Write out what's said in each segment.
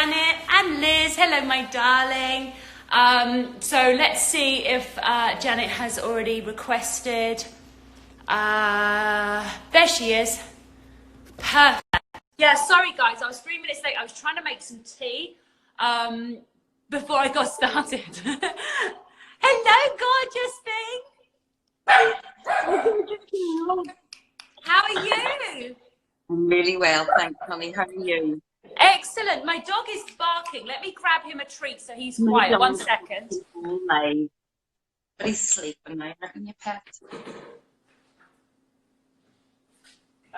Janet and Liz. Hello, my darling. So let's see if Janet has already requested. There she is. Perfect. Yeah, sorry guys, I was 3 minutes late. I was trying to make some tea before I got started. Hello, gorgeous thing. How are you? I'm really well, thanks, honey. How are you? Excellent. My dog is barking. Let me grab him a treat so he's quiet. 1 second. But he's sleeping now, aren't you, pet?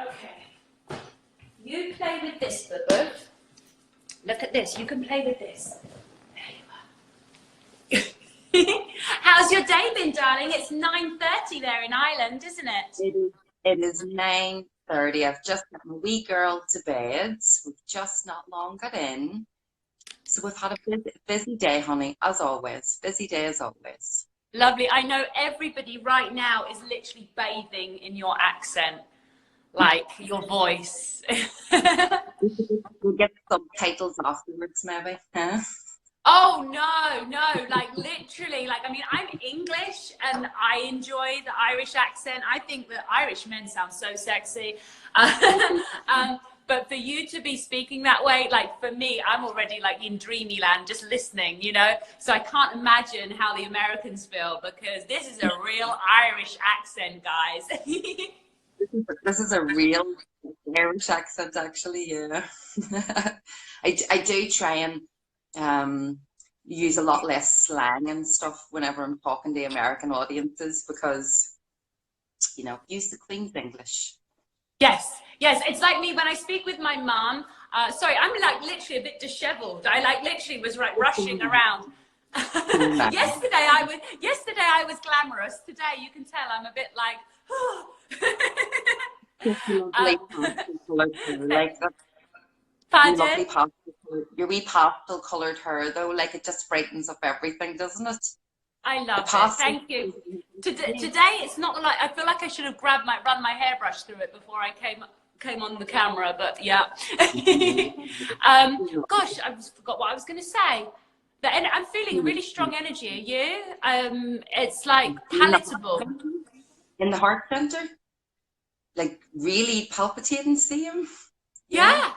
Okay. You play with this, boo-boo. Look at this. You can play with this. There you are. How's your day been, darling? It's 9:30 there in Ireland, isn't it? It is 9:30. I've just got my wee girl to bed. We've just not long got in. So we've had a busy day, honey, as always. Busy day as always. Lovely. I know everybody right now is literally bathing in your accent, like your voice. We'll get subtitles afterwards, maybe. Huh? Oh, no, like literally, like, I mean, I'm English and I enjoy the Irish accent. I think that Irish men sound so sexy. But for you to be speaking that way, like for me, I'm already like in dreamy land just listening, you know? So I can't imagine how the Americans feel because this is a real Irish accent, guys. This is a real Irish accent, actually, yeah. I do try and use a lot less slang and stuff whenever I'm talking to American audiences because, you know, use the Queen's English. Yes, it's like me when I speak with my mom. Sorry, I'm like literally a bit disheveled. I like literally was like rushing around. Yesterday I was glamorous. Today you can tell I'm a bit like, pardon? Your wee pastel coloured hair though, like it just brightens up everything, doesn't it? I love it. Thank you. Today it's not like I feel like I should have run my hairbrush through it before I came on the camera, but yeah. Gosh, I forgot what I was going to say. And I'm feeling a really strong energy. Are you? It's like palatable. In the heart center, like really palpitating, see him. Yeah.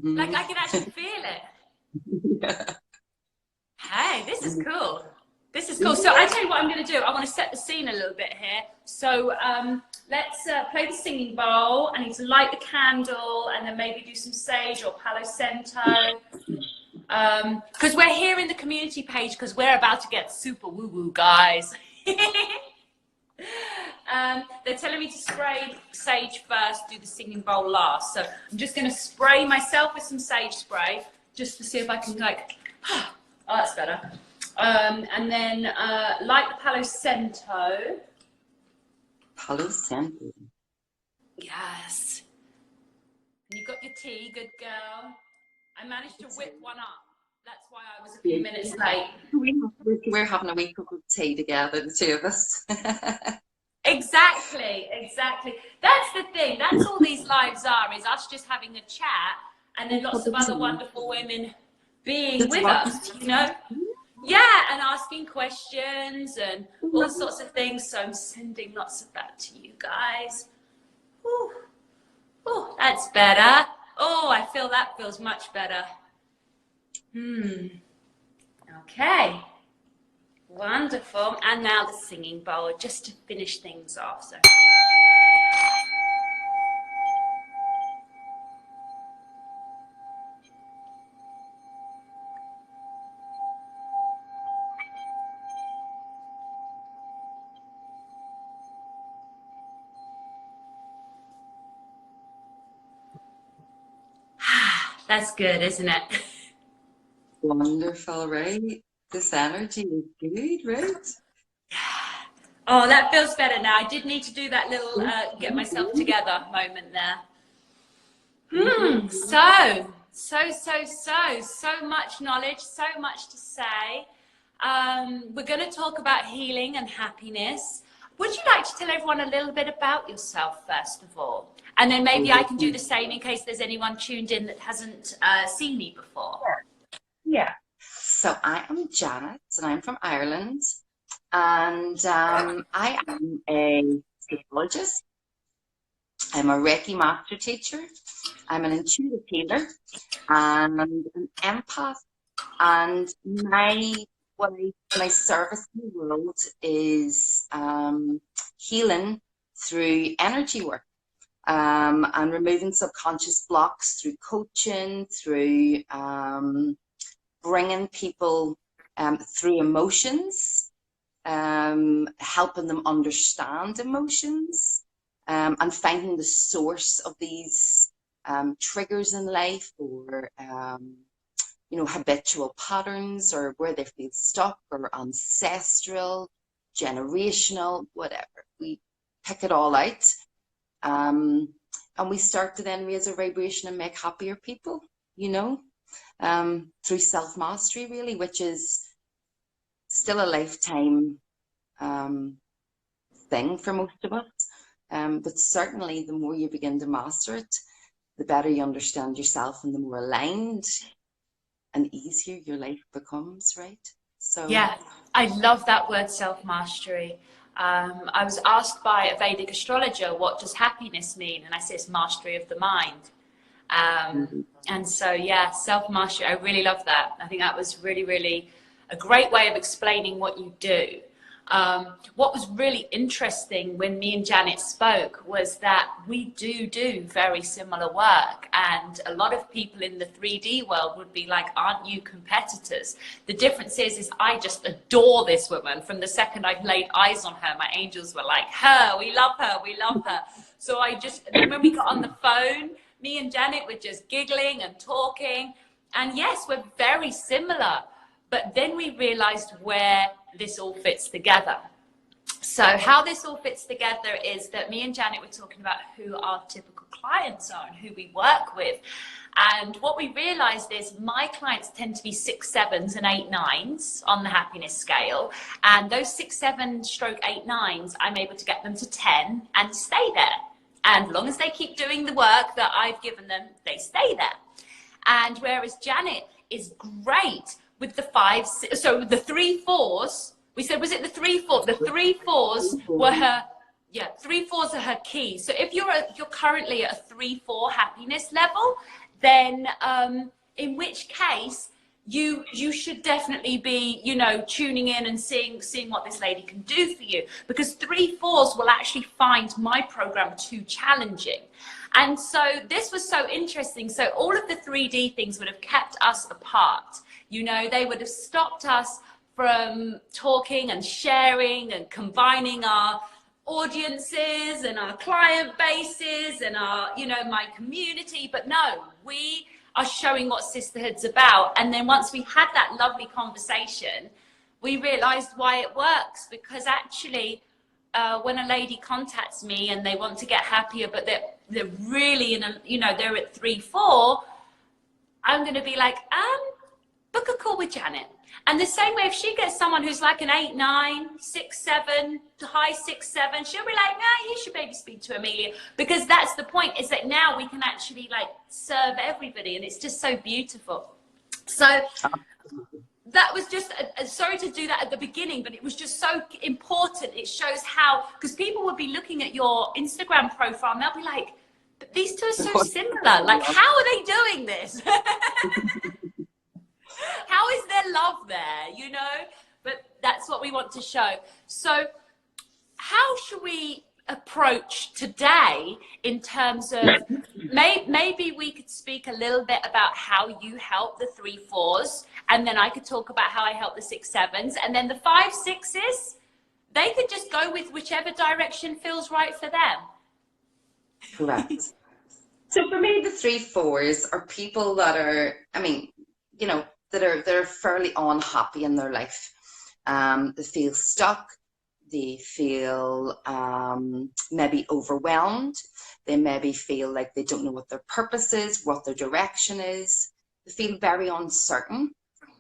Like I can actually feel it. Yeah. Hey, this is cool. This is cool. So I tell you what I'm going to do. I want to set the scene a little bit here. So let's play the singing bowl. I need to light the candle and then maybe do some sage or Palo Santo. Because we're here in the community page because we're about to get super woo-woo, guys. They're telling me to spray sage first, do the singing bowl last. So I'm just going to spray myself with some sage spray just to see if I can like, oh, that's better. And then light the Palo Santo. Palo Santo. Yes. And you got your tea, good girl. I managed to whip one up. That's why I was a few minutes late. We're having a wee cup of tea together, the two of us. Exactly. That's the thing. That's all these lives are, is us just having a chat and then lots of other wonderful women being with us, you know? Yeah, and asking questions and all sorts of things. So I'm sending lots of that to you guys. Ooh. Oh, that's better. Oh, I feel that feels much better. Okay. Wonderful. And now the singing bowl, just to finish things off. So. That's good, isn't it? Wonderful, right? This energy is good, right? Oh, that feels better now. I did need to do that little get myself together moment there. So much knowledge, so much to say. We're going to talk about healing and happiness. Would you like to tell everyone a little bit about yourself, first of all? And then maybe I can do the same in case there's anyone tuned in that hasn't seen me before. Yeah. So I am Janet, and I'm from Ireland, and I am a psychologist. I'm a Reiki master teacher. I'm an intuitive healer and an empath. And my service in the world is healing through energy work, and removing subconscious blocks through coaching, through bringing people through emotions, helping them understand emotions, and finding the source of these triggers in life, or habitual patterns, or where they feel stuck, or ancestral, generational, whatever. We pick it all out, and we start to then raise our vibration and make happier people, through self-mastery, really, which is still a lifetime thing for most of us. But certainly the more you begin to master it, the better you understand yourself, and the more aligned and easier your life becomes, right? So yeah, I love that word, self-mastery. I was asked by a Vedic astrologer, what does happiness mean? And I said, it's mastery of the mind. And so, yeah, self-mastery, I really love that. I think that was really, really a great way of explaining what you do. What was really interesting when me and Janet spoke was that we do very similar work, and a lot of people in the 3D world would be like, aren't you competitors? The difference is I just adore this woman. From the second I laid eyes on her, my angels were like, we love her, we love her. So then when we got on the phone, me and Janet were just giggling and talking, and yes, we're very similar. But then we realized where this all fits together. So how this all fits together is that me and Janet were talking about who our typical clients are and who we work with. And what we realized is my clients tend to be 6 7s and 8 9s on the happiness scale. And those 6 7 stroke 8 9s, I'm able to get them to 10 and stay there. And as long as they keep doing the work that I've given them, they stay there. And whereas Janet is great with the 5, so the 3 4s, we said, was it the 3 4? The 3 4s were her, 3 4s are her key. So if you're currently at a 3 4 happiness level, then in which case you should definitely be, tuning in and seeing what this lady can do for you, because 3 4s will actually find my program too challenging. And so this was so interesting. So all of the 3D things would have kept us apart. They would have stopped us from talking and sharing and combining our audiences and our client bases and our, my community. But no, we are showing what sisterhood's about. And then once we had that lovely conversation, we realized why it works, because actually when a lady contacts me and they want to get happier, but they're really they're at 3 4, I'm going to be like, book a call with Janet. And the same way, if she gets someone who's like an 8 9, 6 7, high 6 7, she'll be like, you should maybe speak to Amelia, because that's the point, is that now we can actually like serve everybody, and it's just so beautiful. So that was just sorry to do that at the beginning, but it was just so important. It shows how, because people would be looking at your Instagram profile and they'll be like, but these two are so similar, like how are they doing this? How is there love there, But that's what we want to show. So how should we approach today in terms of, maybe we could speak a little bit about how you help the 3 4s, and then I could talk about how I help the 6 7s, and then the 5 6s, they could just go with whichever direction feels right for them. Correct. So for me, the 3 4s are people that are, that are fairly unhappy in their life. They feel stuck. They feel maybe overwhelmed. They maybe feel like they don't know what their purpose is, what their direction is. They feel very uncertain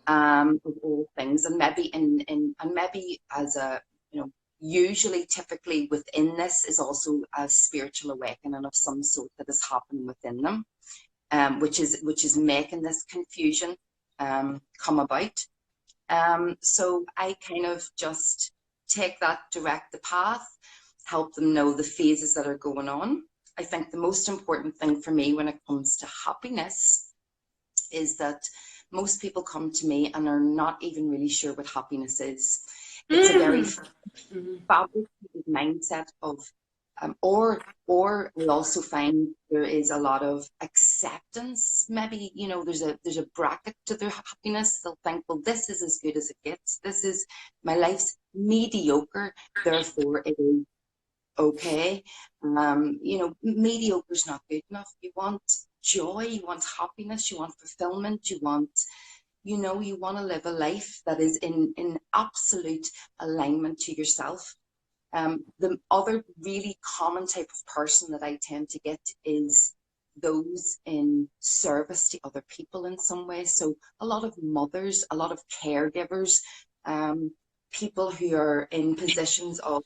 of all things, and maybe maybe as a usually, typically within this is also a spiritual awakening of some sort that is happening within them, which is making this confusion. come about. So I kind of just take that, direct the path, help them know the phases that are going on. I think the most important thing for me when it comes to happiness is that most people come to me and are not even really sure what happiness is. It's a very fabricated mindset of, or we also find there is a lot of acceptance. Maybe, you know, there's a bracket to their happiness. They'll think, well, this is as good as it gets. This is, my life's mediocre, therefore it is okay. You know, mediocre is not good enough. You want joy, you want happiness, you want fulfillment, you want, you know, you want to live a life that is in absolute alignment to yourself. The other really common type of person that I tend to get is those in service to other people in some way. So a lot of mothers, a lot of caregivers, people who are in positions of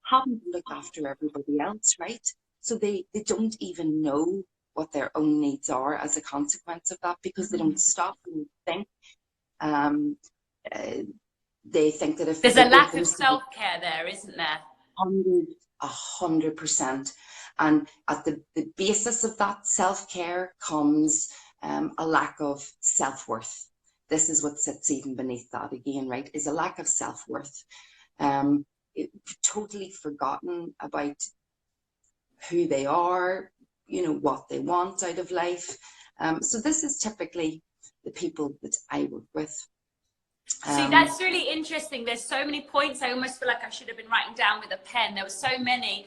having to look after everybody else, right? So they don't even know what their own needs are as a consequence of that, because they don't stop and think. They think that if there's a lack of self-care there, isn't there? 100%. And at the basis of that self-care comes a lack of self-worth. This is what sits even beneath that again, right? Is a lack of self-worth. Totally forgotten about who they are, you know, what they want out of life. So this is typically the people that I work with. See, that's really interesting. There's so many points. I almost feel like I should have been writing down with a pen. There were so many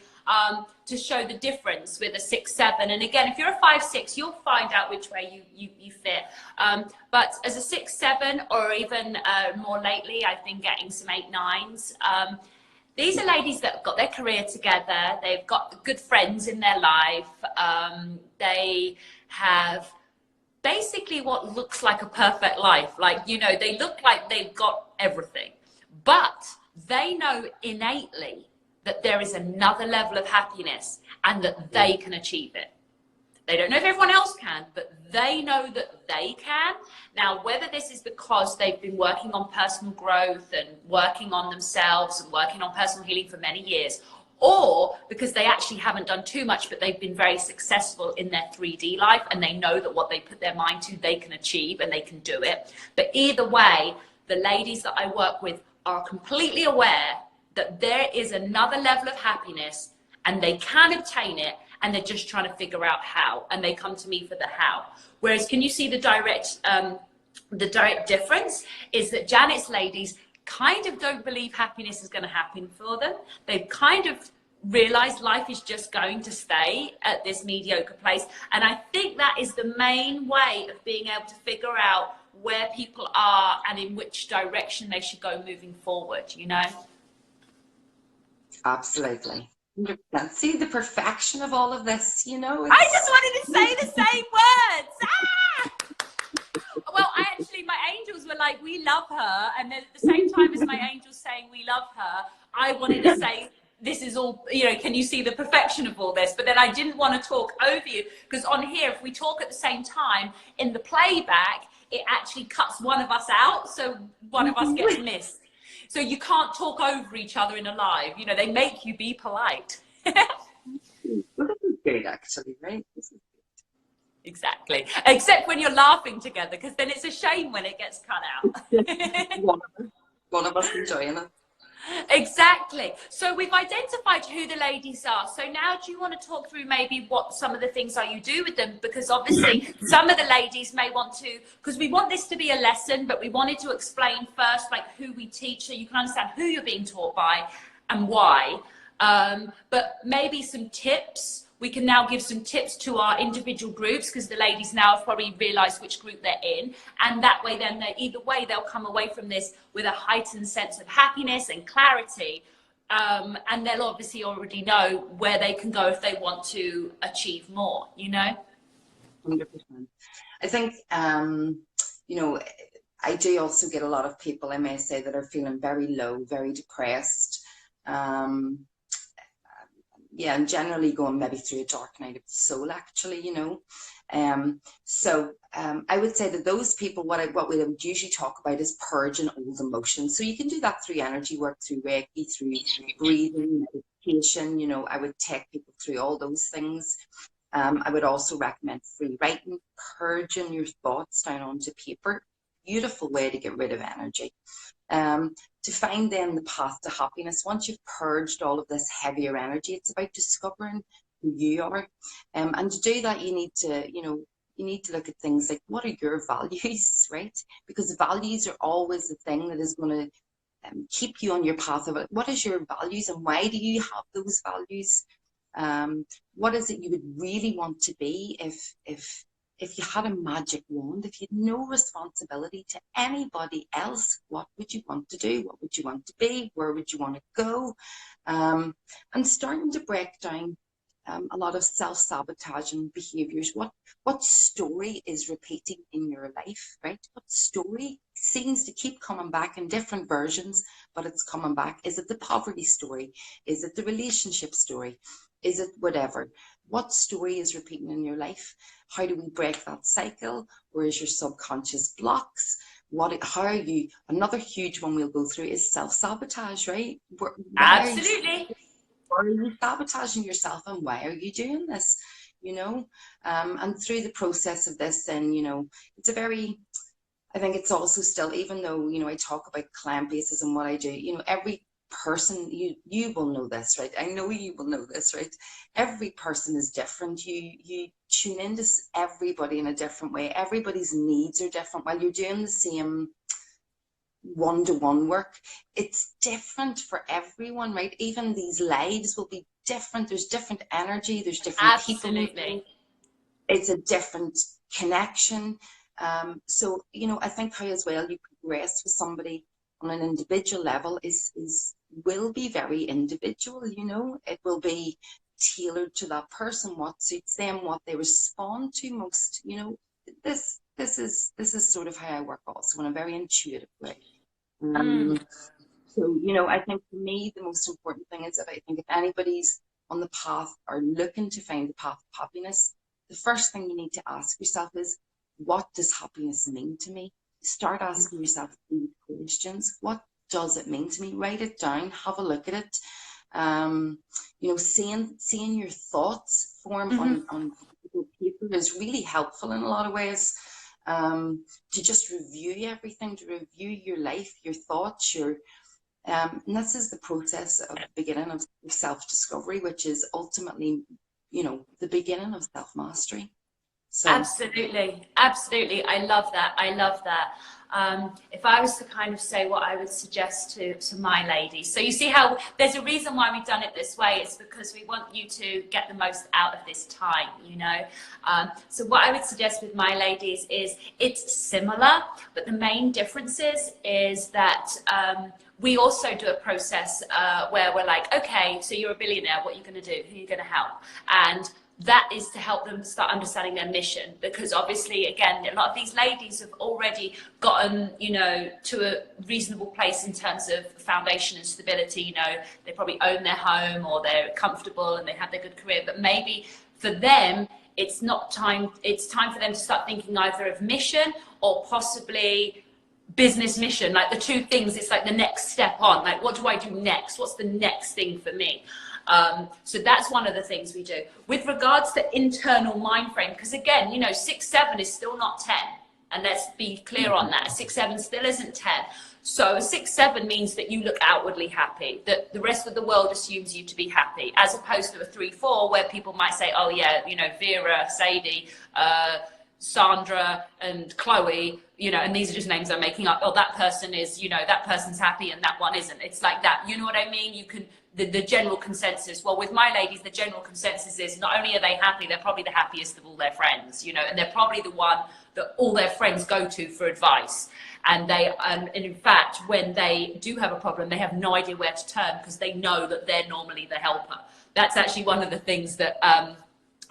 to show the difference with a 6-7. And again, if you're a 5-6, you'll find out which way you fit. But as a 6-7, or even more lately, I've been getting some 8-9s. These are ladies that have got their career together. They've got good friends in their life. They have basically what looks like a perfect life. Like, you know, they look like they've got everything, but they know innately that there is another level of happiness and that they can achieve it. They don't know if everyone else can, but they know that they can. Now, whether this is because they've been working on personal growth and working on themselves and working on personal healing for many years, or because they actually haven't done too much, but they've been very successful in their 3D life and they know that what they put their mind to, they can achieve and they can do it. But either way, the ladies that I work with are completely aware that there is another level of happiness and they can obtain it, and they're just trying to figure out how, and they come to me for the how. Whereas, can you see the direct difference is that Janet's ladies kind of don't believe happiness is going to happen for them. They've kind of realized life is just going to stay at this mediocre place. And I think that is the main way of being able to figure out where people are and in which direction they should go moving forward, you know? Absolutely. 100%. See the perfection of all of this, you know? I just wanted to say the same words. Ah! Well, actually, my angels were like, we love her. And then at the same time as my angels saying we love her, I wanted to say, this is all, you know, can you see the perfection of all this? But then I didn't want to talk over you, because on here, if we talk at the same time, in the playback, it actually cuts one of us out. So one of us gets missed. So you can't talk over each other in a live. You know, they make you be polite. Well, this is good, actually, right? This is Exactly. Except when you're laughing together, because then it's a shame when it gets cut out. one of us enjoying it. Exactly. So we've identified who the ladies are. So now do you want to talk through maybe what some of the things are you do with them? Because obviously some of the ladies may want to, because we want this to be a lesson, but we wanted to explain first like who we teach so you can understand who you're being taught by and why. But maybe some tips. We can now give some tips to our individual groups, because the ladies now have probably realised which group they're in. And that way, then either way, they'll come away from this with a heightened sense of happiness and clarity. And they'll obviously already know where they can go if they want to achieve more, you know? 100%. I think, you know, I do also get a lot of people, I may say, that are feeling very low, very depressed. Yeah, and generally going maybe through a dark night of the soul, actually, you know. I would say that those people, what we would usually talk about is purging old emotions. So you can do that through energy work, through Reiki, through breathing, meditation. You know, I would take people through all those things. I would also recommend free writing, purging your thoughts down onto paper. Beautiful way to get rid of energy. To find then the path to happiness. Once you've purged all of this heavier energy, it's about discovering who you are. And to do that, you need to, you need to look at things like, what are your values, right? Because values are always the thing that is going to keep you on your path of it. What is your values and why do you have those values? What is it you would really want to be if you had a magic wand, if you had no responsibility to anybody else? What would you want to do? What would you want to be? Where would you want to go? And starting to break down a lot of self-sabotaging behaviors. What story is repeating in your life, right? What story seems to keep coming back in different versions, but it's coming back? Is it the poverty story? Is it the relationship story? Is it whatever? What story is repeating in your life? How do we break that cycle? Where is your subconscious blocks? How are you? Another huge one we'll go through is self-sabotage, right? Absolutely. Why are you sabotaging yourself and why are you doing this? And through the process of this, then, it's I think it's also still, even though, I talk about client bases and what I do, every person, you will know this, right? I know you will know this, right? Every person is different. You tune into everybody in a different way. Everybody's needs are different. While you're doing the same one-to-one work, it's different for everyone, right? Even these lives will be different. There's different energy, there's different people. It's a different connection. So I think how as well you progress with somebody on an individual level will be very individual. It will be tailored to that person, what suits them, what they respond to most. This is sort of how I work also in a very intuitive way. So, I think for me, the most important thing is that I think if anybody's on the path or looking to find the path of happiness, the first thing you need to ask yourself is, what does happiness mean to me? Start asking yourself these questions. What does it mean to me? Write it down, have a look at it. Seeing your thoughts form on paper is really helpful in a lot of ways. To just review everything, to review your life, your thoughts, and this is the process of the beginning of self-discovery, which is ultimately, the beginning of self-mastery. So. Absolutely. I love that. If I was to kind of say what I would suggest to my ladies, so you see how there's a reason why we've done it this way. It's because we want you to get the most out of this time, So what I would suggest with my ladies is it's similar, but the main difference is that we also do a process where we're like, okay, so you're a billionaire, what are you going to do? Who are you going to help? And that is to help them start understanding their mission, because obviously, again, a lot of these ladies have already gotten, to a reasonable place in terms of foundation and stability. They probably own their home or they're comfortable and they have their good career, but maybe for them, it's time for them to start thinking either of mission or possibly business mission. Like the two things, it's like the next step on, like, what do I do next? What's the next thing for me? So that's one of the things we do. With regards to internal mind frame, because again, 6-7 is still not 10. And let's be clear on that. 6-7 still isn't 10. So a 6-7 means that you look outwardly happy, that the rest of the world assumes you to be happy, as opposed to a 3-4 where people might say, oh yeah, Vera, Sadie, Sandra and Chloe, and these are just names I'm making up. Oh, that person is, that person's happy and that one isn't. It's like that. You know what I mean? You can, the general consensus. Well, with my ladies, the general consensus is not only are they happy, they're probably the happiest of all their friends, and they're probably the one that all their friends go to for advice. And and in fact, when they do have a problem, they have no idea where to turn because they know that they're normally the helper. That's actually one of the things that,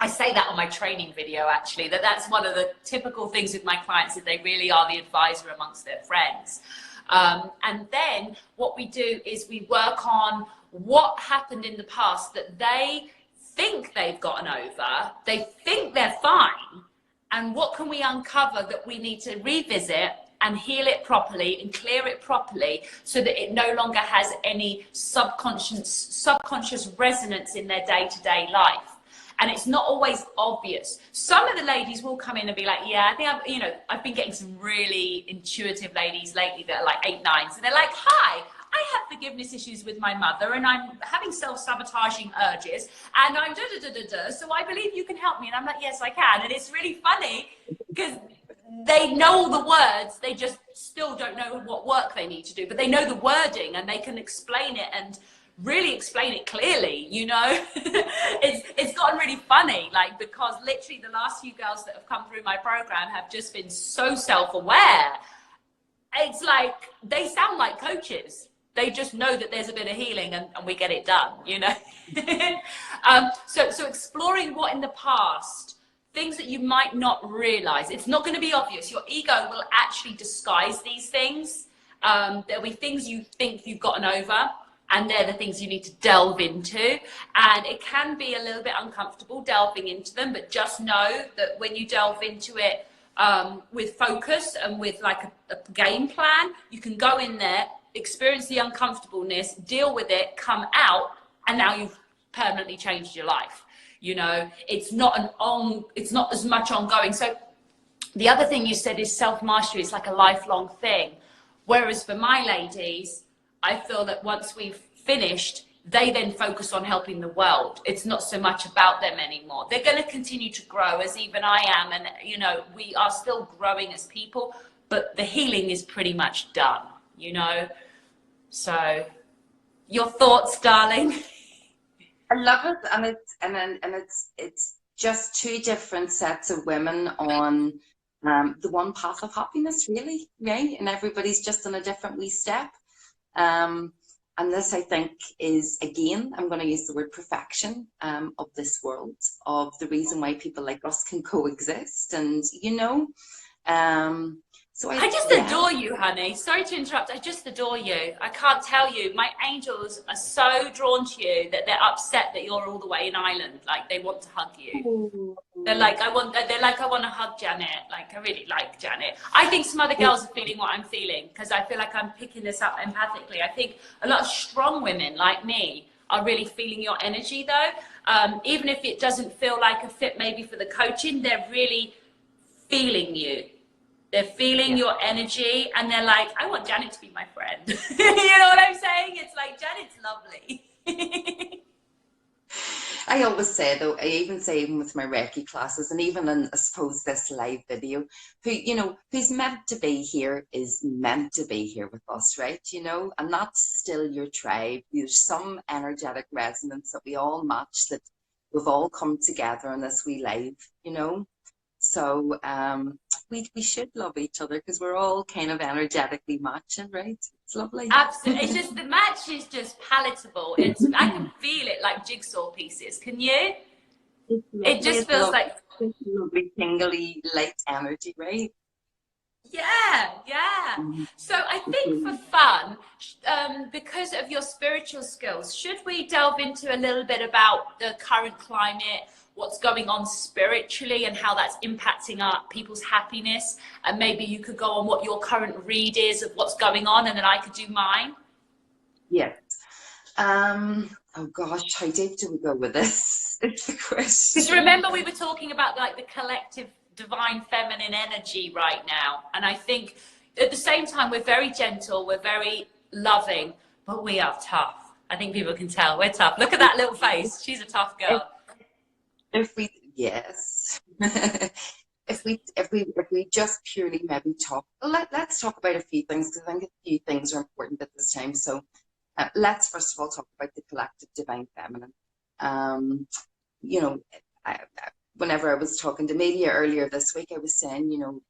I say that on my training video, actually, that's one of the typical things with my clients, is they really are the advisor amongst their friends. And then what we do is we work on what happened in the past that they think they've gotten over, they think they're fine, and what can we uncover that we need to revisit and heal it properly and clear it properly so that it no longer has any subconscious resonance in their day-to-day life. And it's not always obvious. Some of the ladies will come in and be like, yeah, I think I've been getting some really intuitive ladies lately that are like 8, 9s, and they're like, hi, I have forgiveness issues with my mother, and I'm having self-sabotaging urges, and I'm so I believe you can help me. And I'm like, yes, I can. And it's really funny because they know all the words, they just still don't know what work they need to do, but they know the wording and they can explain it and really explain it clearly, you know. It's gotten really funny, like, because literally the last few girls that have come through my program have just been so self-aware. It's like they sound like coaches. They just know that there's a bit of healing and we get it done, you know. So exploring what in the past, things that you might not realize. It's not going to be obvious. Your ego will actually disguise these things. There'll be things you think you've gotten over, and they're the things you need to delve into. And it can be a little bit uncomfortable delving into them, but just know that when you delve into it with focus and with like a game plan, you can go in there, experience the uncomfortableness, deal with it, come out, and now you've permanently changed your life. You know, it's not as much ongoing. So the other thing you said is self-mastery. It's like a lifelong thing. Whereas for my ladies, I feel that once we've finished, they then focus on helping the world. It's not so much about them anymore. They're going to continue to grow, as even I am. And, you know, we are still growing as people, but the healing is pretty much done, you know. So your thoughts, darling? I love it, and it's just two different sets of women on the one path of happiness, really, right? And everybody's just on a different wee step. And this, I think, is, again, I'm going to use the word perfection of this world, of the reason why people like us can coexist, and you know. So I just adore you, honey. Sorry to interrupt. I just adore you. I can't tell you. My angels are so drawn to you that they're upset that you're all the way in Ireland. Like, they want to hug you. They're like, I want to hug Janet. Like, I really like Janet. I think some other girls are feeling what I'm feeling, because I feel like I'm picking this up empathically. I think a lot of strong women like me are really feeling your energy, though. Even if it doesn't feel like a fit maybe for the coaching, they're really feeling you. They're feeling your energy, and they're like, I want Janet to be my friend. You know what I'm saying? It's like, Janet's lovely. I always say, though, I even say, even with my Reiki classes, and even in, I suppose, this live video, who, you know, who's meant to be here is meant to be here with us, right? You know, and that's still your tribe. There's some energetic resonance that we all match, that we've all come together in this wee live, you know. So we should love each other, because we're all kind of energetically matching, right? It's lovely. Absolutely. It's just, the match is just palatable. It's, I can feel it like jigsaw pieces. Can you? It just feels like lovely, tingly, light energy, right? yeah. So I think for fun, because of your spiritual skills, should we delve into a little bit about the current climate, what's going on spiritually, and how that's impacting our people's happiness? And maybe you could go on what your current read is of what's going on, and then I could do mine. Yeah. Oh gosh, how deep do we go with this? It's the question. Because remember, we were talking about like the collective divine feminine energy right now, and I think at the same time we're very gentle, we're very loving, but we are tough. I think people can tell we're tough. Look at that little face. She's a tough girl. Yes. If we just purely maybe talk, let's talk about a few things, because I think a few things are important at this time. So let's first of all talk about the collective divine feminine. You know, whenever I was talking to Amelia earlier this week, I was saying, you know,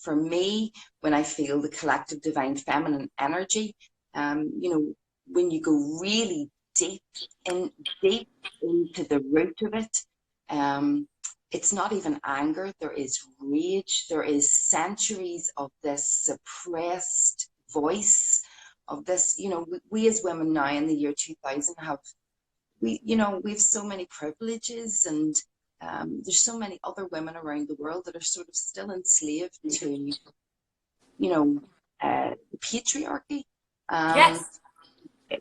for me, when I feel the collective divine feminine energy, you know, when you go really deep into the root of it, it's not even anger. There is rage. There is centuries of this suppressed voice, of this, you know, we as women now in the year 2000 have, you know, we have so many privileges, and there's so many other women around the world that are sort of still enslaved to, you know, the patriarchy. Yes.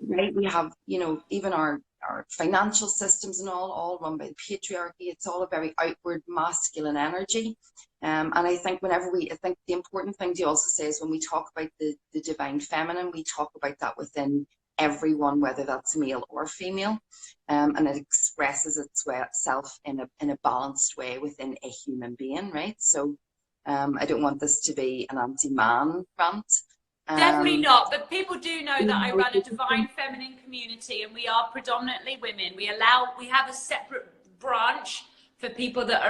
Right, we have, you know, even our financial systems and all run by the patriarchy. It's all a very outward masculine energy. And I think I think the important thing to also say is when we talk about the divine feminine, we talk about that within everyone, whether that's male or female. And it expresses itself in a balanced way within a human being, right? So I don't want this to be an anti-man rant. Definitely not, but people do know that I run a divine feminine community, and we are predominantly women. We have a separate branch for people that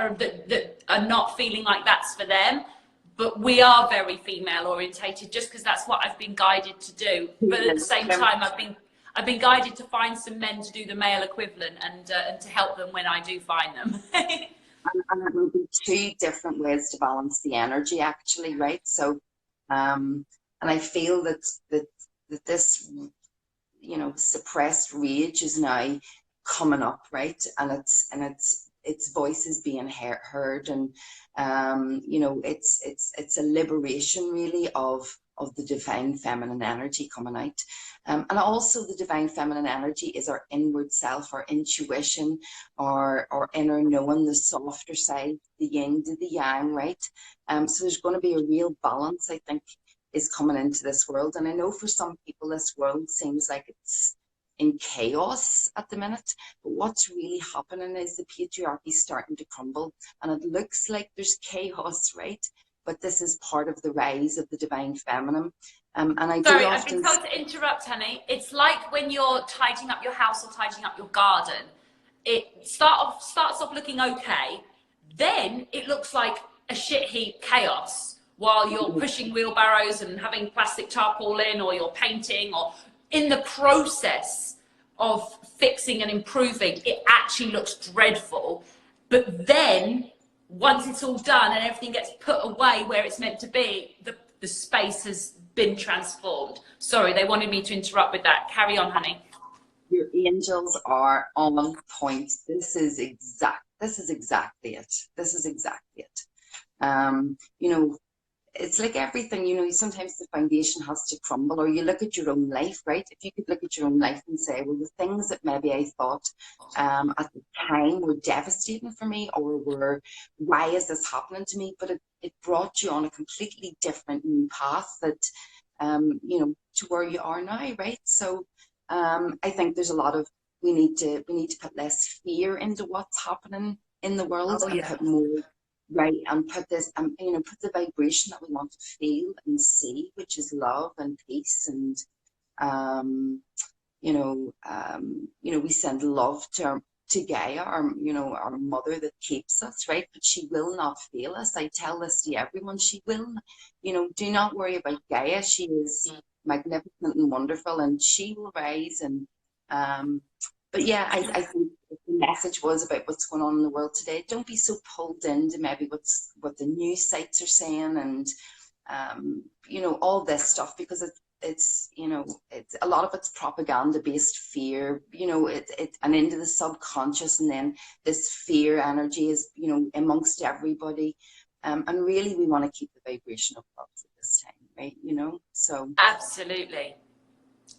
are not feeling like that's for them, but we are very female orientated, just because that's what I've been guided to do. But at the same time, I've been guided to find some men to do the male equivalent, and to help them when I do find them. And it will be two different ways to balance the energy, actually, right? So, and I feel that this, you know, suppressed rage is now coming up, right? And its voice is being heard, and you know, it's a liberation really of the divine feminine energy coming out. And also the divine feminine energy is our inward self, our intuition, our inner knowing, the softer side, the yin to the yang, right? So there's going to be a real balance, I think, is coming into this world. And I know for some people this world seems like it's in chaos at the minute, but what's really happening is the patriarchy starting to crumble, and it looks like there's chaos, right? But this is part of the rise of the divine feminine. And I Sorry, do I've been told to interrupt, honey. It's like when you're tidying up your house or tidying up your garden. It starts off looking okay, then it looks like a shit heap chaos while you're pushing wheelbarrows and having plastic tarpaulin, or you're painting, or in the process of fixing and improving, it actually looks dreadful. But then once it's all done and everything gets put away where it's meant to be, the space has been transformed. Sorry, they wanted me to interrupt with that. Carry on, honey. Your angels are on point. This is exactly it. This is exactly it. You know, it's like everything, you know, sometimes the foundation has to crumble, or you look at your own life, right? If you could look at your own life and say, well, the things that maybe I thought at the time were devastating for me, or were, why is this happening to me? But it brought you on a completely different new path that, you know, to where you are now, right? So I think there's a lot of, we need to put less fear into what's happening in the world, and put more, right, and put this, you know, put the vibration that we want to feel and see, which is love and peace, and you know, we send love to Gaia, our mother that keeps us, right? But she will not fail us. I tell this to everyone. She will, you know, do not worry about Gaia. She is magnificent and wonderful, and she will rise. And but yeah, I think the message was about what's going on in the world today. Don't be so pulled into maybe what the news sites are saying, and you know, all this stuff, because it's you know, it's a lot of it's propaganda based fear, you know, and into the subconscious, and then this fear energy is, you know, amongst everybody, and really we want to keep the vibration of love at this time, right? You know, so Absolutely.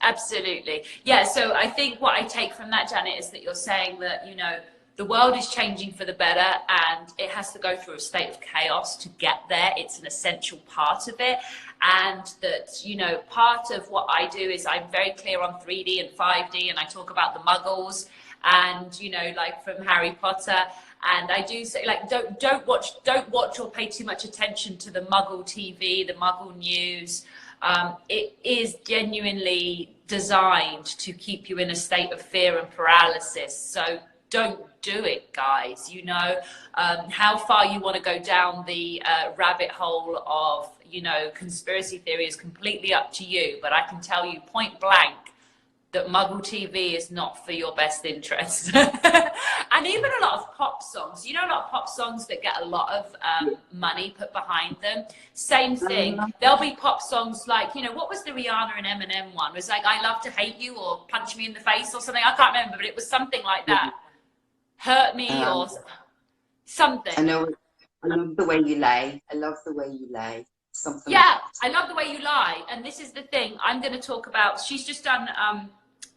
Absolutely. Yeah. So I think what I take from that, Janet, is that you're saying that, you know, the world is changing for the better, and it has to go through a state of chaos to get there. It's an essential part of it. And that, you know, part of what I do is I'm very clear on 3D and 5D, and I talk about the muggles, and, you know, like from Harry Potter. And I do say, like, don't watch or pay too much attention to the Muggle TV, the Muggle news. It is genuinely designed to keep you in a state of fear and paralysis. So don't do it, guys. You know, how far you want to go down the rabbit hole of, you know, conspiracy theory is completely up to you. But I can tell you point blank that Muggle TV is not for your best interest. And even a lot of pop songs, you know, a lot of pop songs that get a lot of money put behind them. Same thing. There'll be pop songs like, you know, what was the Rihanna and Eminem one? It was like, I love to hate you, or punch me in the face, or something. I can't remember, but it was something like that. Hurt me, or Something. I know. I love the way you lay. I love the way you lay. Something like Yeah, that. I love the way you lie. And this is the thing I'm going to talk about. She's just done,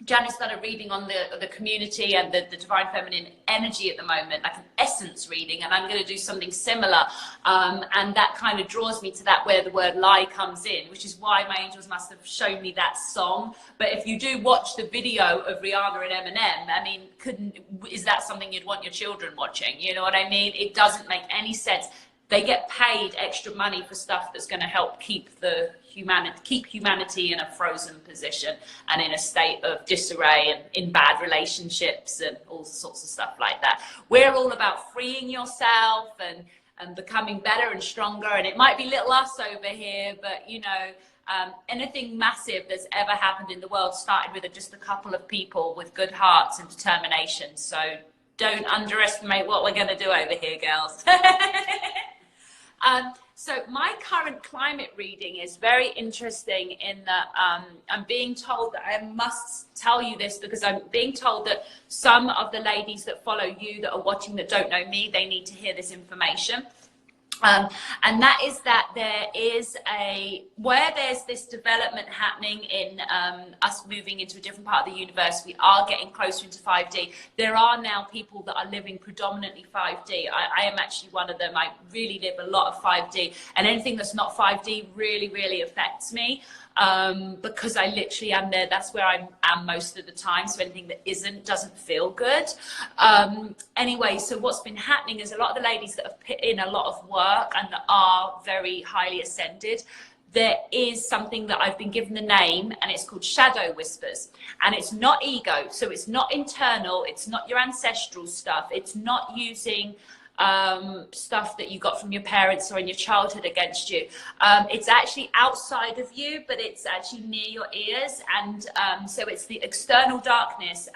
Janice done a reading on the community and the divine feminine energy at the moment, like an essence reading. And I'm going to do something similar. And that kind of draws me to that where the word lie comes in, which is why my angels must have shown me that song. But if you do watch the video of Rihanna and Eminem, I mean, is that something you'd want your children watching? You know what I mean? It doesn't make any sense. They get paid extra money for stuff that's going to help keep humanity in a frozen position and in a state of disarray and in bad relationships and all sorts of stuff like that. We're all about freeing yourself and becoming better and stronger. And it might be little us over here, but you know, anything massive that's ever happened in the world started with just a couple of people with good hearts and determination. So don't underestimate what we're going to do over here, girls. So my current climate reading is very interesting in that I'm being told that I must tell you this because I'm being told that some of the ladies that follow you that are watching that don't know me, they need to hear this information. And that is that there's this development happening in us moving into a different part of the universe. We are getting closer into 5D. There are now people that are living predominantly 5D. I am actually one of them. I really live a lot of 5D, and anything that's not 5D really, really affects me. Because I literally am there. That's where I am most of the time. So anything that doesn't feel good. Anyway, so what's been happening is a lot of the ladies that have put in a lot of work and that are very highly ascended, there is something that I've been given the name, and it's called shadow whispers. And it's not ego. So it's not internal. It's not your ancestral stuff. It's not using stuff that you got from your parents or in your childhood against you. It's actually outside of you, but it's actually near your ears. And so it's the external darkness,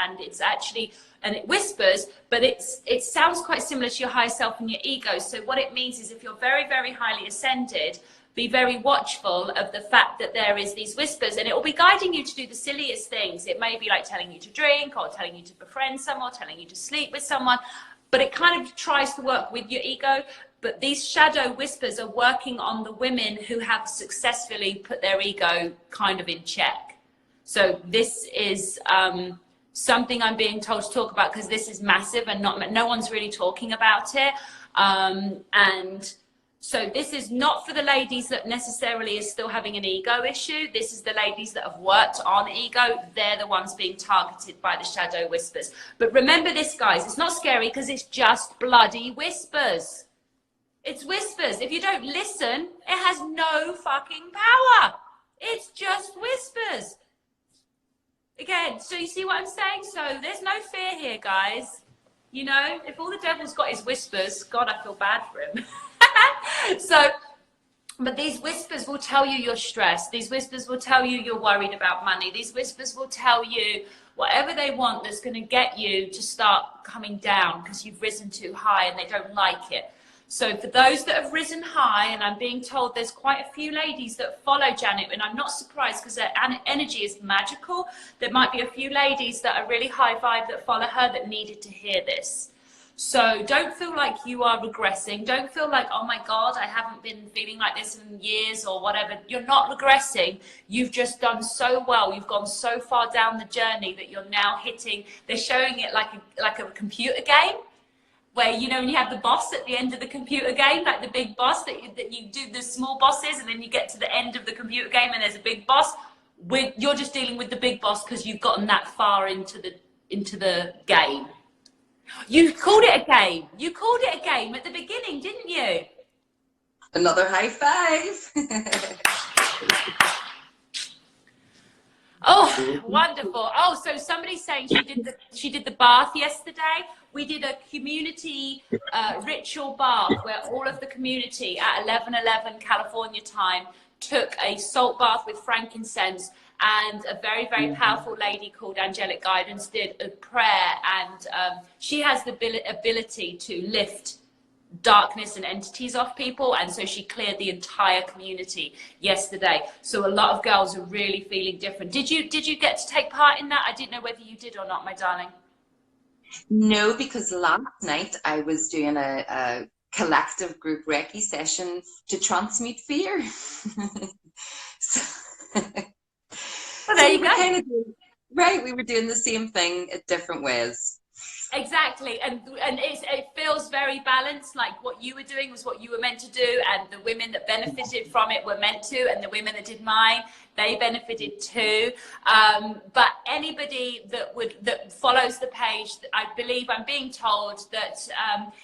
and it's actually, and it whispers, but it sounds quite similar to your higher self and your ego. So what it means is if you're very, very highly ascended, be very watchful of the fact that there is these whispers, and it will be guiding you to do the silliest things. It may be like telling you to drink, or telling you to befriend someone, or telling you to sleep with someone. But it kind of tries to work with your ego. But these shadow whispers are working on the women who have successfully put their ego kind of in check. So this is something I'm being told to talk about because this is massive and no one's really talking about it. And so this is not for the ladies that necessarily is still having an ego issue. This is the ladies that have worked on ego. They're the ones being targeted by the shadow whispers. But remember this, guys, it's not scary because it's just bloody whispers. It's whispers. If you don't listen, it has no fucking power. It's just whispers. Again, so you see what I'm saying? So there's no fear here, guys. You know, if all the devil's got his whispers, God, I feel bad for him. So, but these whispers will tell you you're stressed. These whispers will tell you you're worried about money. These whispers will tell you whatever they want that's going to get you to start coming down because you've risen too high and they don't like it. So for those that have risen high, and I'm being told there's quite a few ladies that follow Janet, and I'm not surprised because their energy is magical. There might be a few ladies that are really high vibe that follow her that needed to hear this. So don't feel like you are regressing. Don't feel like, oh my God, I haven't been feeling like this in years or whatever. You're not regressing. You've just done so well. You've gone so far down the journey that you're now hitting. They're showing it like a computer game where, you know, when you have the boss at the end of the computer game, like the big boss that you do the small bosses and then you get to the end of the computer game and there's a big boss. You're just dealing with the big boss because you've gotten that far into the game. You called it a game. You called it a game at the beginning, didn't you? Another high five. Oh, wonderful. Oh, so somebody's saying she did the bath yesterday. We did a community ritual bath where all of the community at 11:11 California time took a salt bath with frankincense, and a very, very powerful lady called Angelic Guidance did a prayer, and she has the ability to lift darkness and entities off people, and so she cleared the entire community yesterday. So a lot of girls are really feeling different. Did you get to take part in that? I didn't know whether you did or not, my darling. No, because last night I was doing a collective group Reiki session to transmute fear. So, Well, there so we you were go. kind of doing, right, we were doing the same thing in different ways. Exactly, and it feels very balanced. Like what you were doing was what you were meant to do, and the women that benefited from it were meant to, and the women that did mine, they benefited too. But anybody that follows the page, I believe I'm being told that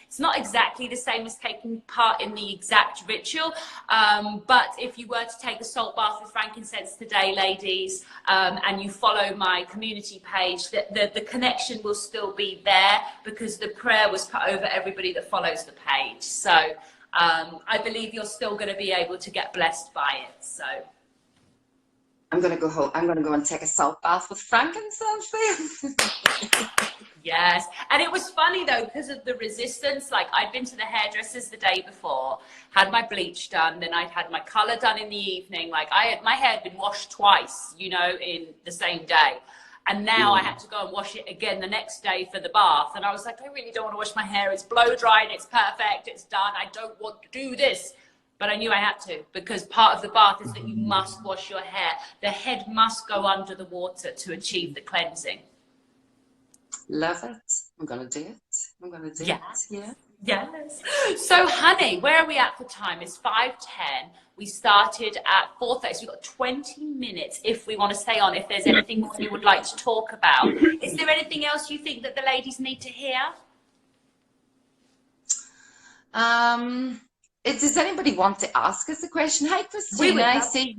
it's not exactly the same as taking part in the exact ritual. But if you were to take a salt bath with frankincense today, ladies, and you follow my community page, the connection will still be there because the prayer was put over everybody that follows the page. So I believe you're still going to be able to get blessed by it. So I'm gonna go home. I'm gonna go and take a salt bath with frankincense then. yes, and it was funny though because of the resistance. Like I'd been to the hairdressers the day before, had my bleach done, then I'd had my color done in the evening. Like my hair had been washed twice, you know, in the same day. And now I had to go and wash it again the next day for the bath. And I was like, I really don't want to wash my hair. It's blow dried, it's perfect, it's done. I don't want to do this. But I knew I had to because part of the bath is that you must wash your hair. The head must go under the water to achieve the cleansing. Love it. I'm gonna do it. I'm gonna do it. Yeah. Yes. So, honey, where are we at for time? It's 5:10. We started at 4:30, so we've got 20 minutes if we want to stay on, if there's anything more you would like to talk about. Is there anything else you think that the ladies need to hear? Does anybody want to ask us a question? Hi, Christina. I see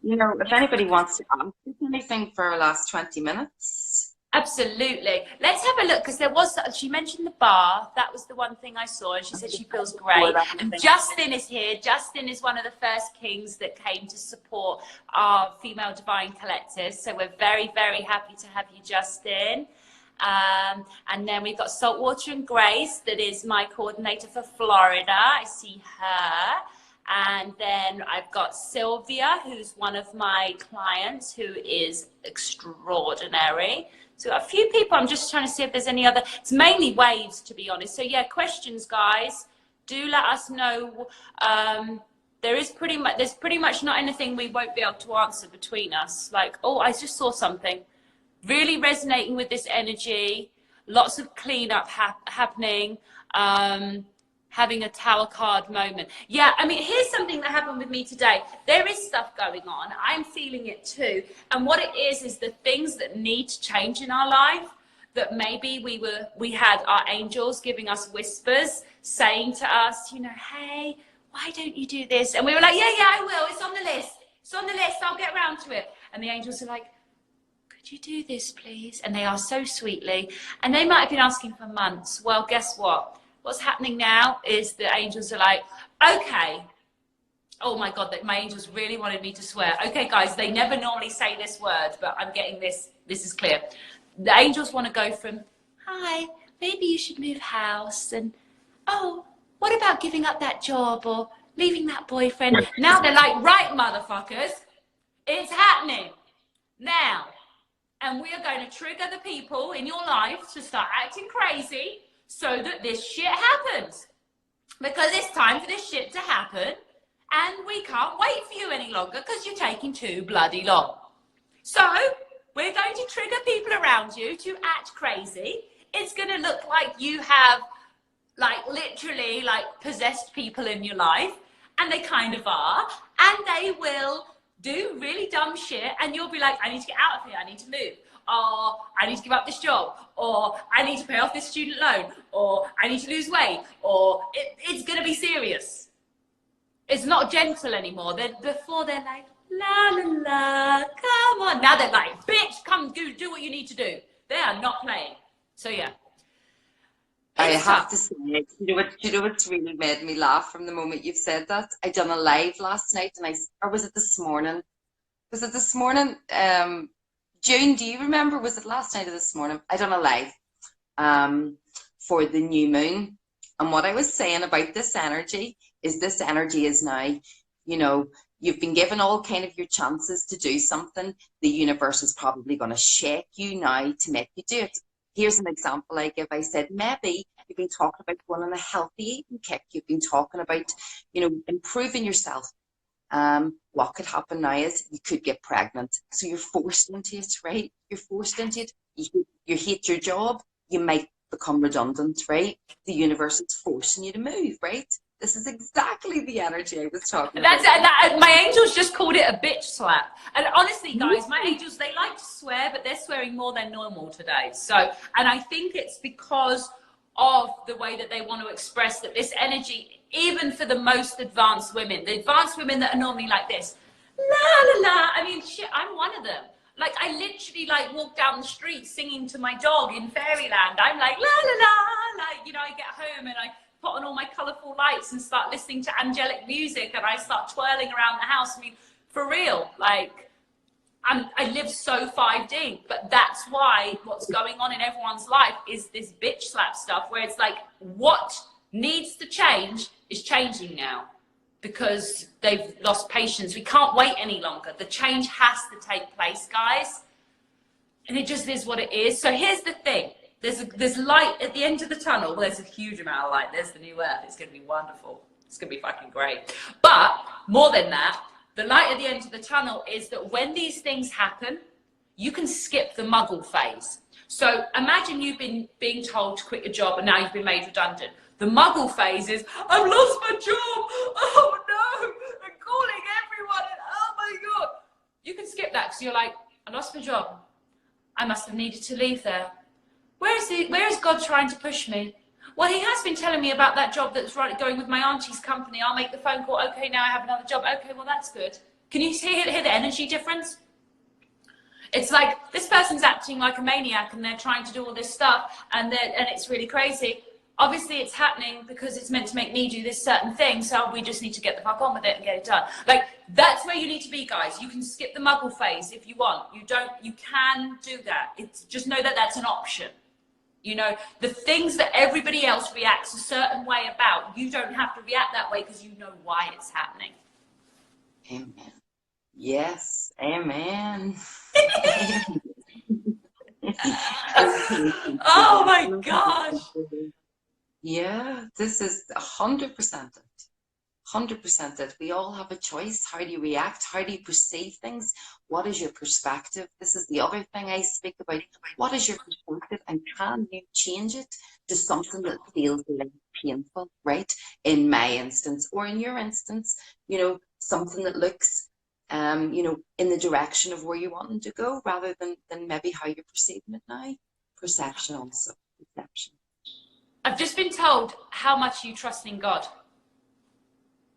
you know, if anybody wants to ask us anything for our last 20 minutes. Absolutely. Let's have a look because there was, she mentioned the bar. That was the one thing I saw, and she said she feels great. And Justin is here. Justin is one of the first kings that came to support our female divine collective. So we're very, very happy to have you, Justin. And then we've got Saltwater and Grace, that is my coordinator for Florida. I see her. And then I've got Sylvia, who's one of my clients, who is extraordinary. So a few people, I'm just trying to see if there's any other, it's mainly waves, to be honest. So yeah, questions, guys, do let us know. There's pretty much not anything we won't be able to answer between us. Like, oh, I just saw something. Really resonating with this energy, lots of cleanup happening, having a tower card moment. Yeah, I mean, here's something that happened with me today. There is stuff going on. I'm feeling it too. And what it is the things that need to change in our life, that maybe we had our angels giving us whispers, saying to us, you know, hey, why don't you do this? And we were like, yeah, I will. It's on the list. It's on the list. I'll get around to it. And the angels are like, could you do this, please? And they are so sweetly. And they might have been asking for months. Well, guess what? What's happening now is the angels are like, okay. Oh my God, my angels really wanted me to swear. Okay, guys, they never normally say this word, but I'm getting this. This is clear. The angels want to go from, hi, maybe you should move house. And, oh, what about giving up that job or leaving that boyfriend? Now they're like, right, motherfuckers, it's happening now. And we are going to trigger the people in your life to start acting crazy so that this shit happens. Because it's time for this shit to happen. And we can't wait for you any longer because you're taking too bloody long. So we're going to trigger people around you to act crazy. It's going to look like you have like literally like possessed people in your life. And they kind of are. And they will do really dumb shit, and you'll be like, I need to get out of here, I need to move, or I need to give up this job, or I need to pay off this student loan, or I need to lose weight, or it's gonna be serious. It's not gentle anymore. Before they're like, la la la, come on. Now they're like, bitch, come do what you need to do. They are not playing. So yeah. I have to say, you know what's really made me laugh from the moment you've said that? I done a live last night, or was it this morning? Was it this morning? June, do you remember? Was it last night or this morning? I done a live for the new moon. And what I was saying about this energy is now, you know, you've been given all kind of your chances to do something. The universe is probably going to shake you now to make you do it. here's an example I give. I said, maybe you've been talking about going on a healthy eating kick. You've been talking about, you know, improving yourself. What could happen now is you could get pregnant. So you're forced into it, right? You're forced into it. You hate your job. You might become redundant, right? The universe is forcing you to move, right? This is exactly the energy I was talking about. My angels just called it a bitch slap. And honestly, guys, my angels, they like to swear, but they're swearing more than normal today. So, and I think it's because of the way that they want to express that this energy, even for the most advanced women, the advanced women that are normally like this, la la la. I mean, shit, I'm one of them. Like, I literally like walk down the street singing to my dog in fairyland. I'm like, la la la, like, you know, I get home and I put on all my colorful lights and start listening to angelic music and I start twirling around the house. I mean, for real, like, I live so 5D, but that's why what's going on in everyone's life is this bitch slap stuff where it's like, what needs to change is changing now because they've lost patience. We can't wait any longer. The change has to take place, guys. And it just is what it is. So here's the thing. There's light at the end of the tunnel. Well, there's a huge amount of light. There's the new earth. It's going to be wonderful. It's going to be fucking great. But more than that, the light at the end of the tunnel is that when these things happen, you can skip the muggle phase. So imagine you've been being told to quit your job and now you've been made redundant. The muggle phase is, I've lost my job. Oh no, I'm calling everyone. And oh my God. You can skip that because you're like, I lost my job. I must have needed to leave there. Where is God trying to push me? Well, he has been telling me about that job that's going with my auntie's company. I'll make the phone call. Okay, now I have another job. Okay, well, that's good. Can you hear the energy difference? It's like this person's acting like a maniac and they're trying to do all this stuff and it's really crazy. Obviously, it's happening because it's meant to make me do this certain thing. So we just need to get the fuck on with it and get it done. Like, that's where you need to be, guys. You can skip the muggle phase if you want. You can do that. It's just know that that's an option. You know, the things that everybody else reacts a certain way about, you don't have to react that way because you know why it's happening. Amen. Yes. Amen. Oh my gosh. Yeah, this is 100% it. 100% it. We all have a choice. How do you react? How do you perceive things? What is your perspective? This is the other thing I speak about. What is your perspective and can you change it to something that feels less painful, right? In my instance, or in your instance, you know, something that looks, you know, in the direction of where you want them to go rather than maybe how you're perceiving it now. Perception also. Perception. I've just been told how much you trust in God.